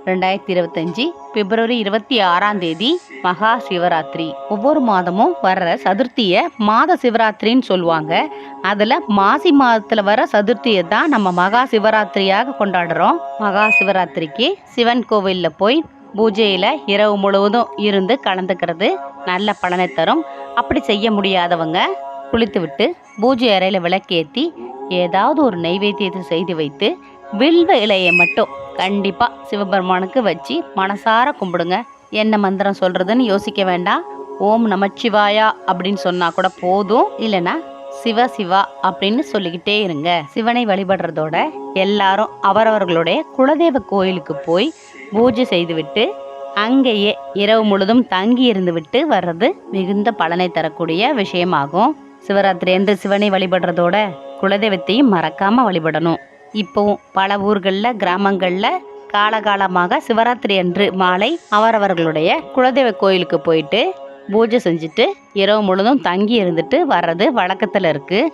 2025 பிப்ரவரி 26ஆம் தேதி மகா சிவராத்திரி. ஒவ்வொரு மாதமும் வர்ற சதுர்த்தியை மாத சிவராத்திரின்னு சொல்லுவாங்க. அதில் மாசி மாதத்தில் வர சதுர்த்தியை தான் நம்ம மகா சிவராத்திரியாக கொண்டாடுறோம். மகா சிவராத்திரிக்கு சிவன் கோவிலில் போய் பூஜையில் இரவு முழுவதும் இருந்து கலந்துக்கிறது நல்ல பலனை தரும். அப்படி செய்ய முடியாதவங்க குளித்துவிட்டு பூஜை அறையில் விளக்கேற்றி ஏதாவது ஒரு நெய்வேத்தியத்தை செய்து வைத்து வில்வ இலையை மட்டும் கண்டிப்பா சிவபெருமானுக்கு வச்சு மனசார கும்பிடுங்க. என்ன மந்திரம் சொல்றதுன்னு யோசிக்க வேண்டாம். ஓம் நமச்சிவாயா அப்படின்னு சொன்னா கூட போதும். இல்லைன்னா சிவ சிவா அப்படின்னு சொல்லிக்கிட்டே இருங்க. சிவனை வழிபடுறதோட எல்லாரும் அவரவர்களுடைய குலதெய்வ கோயிலுக்கு போய் பூஜை செய்துவிட்டு அங்கேயே இரவு முழுதும் தங்கி இருந்து விட்டு வர்றது மிகுந்த பலனை தரக்கூடிய விஷயமாகும். சிவராத்திரி என்று சிவனை வழிபடுறதோட குலதெய்வத்தையும் மறக்காம வழிபடணும். இப்போவும் பல ஊர்களில் கிராமங்களில் காலகாலமாக சிவராத்திரி அன்று மாலை அவரவர்களுடைய குலதெய்வ கோயிலுக்கு போயிட்டு பூஜை செஞ்சுட்டு இரவு முழுதும் தங்கி இருந்துட்டு வர்றது வழக்கத்தில் இருக்குது.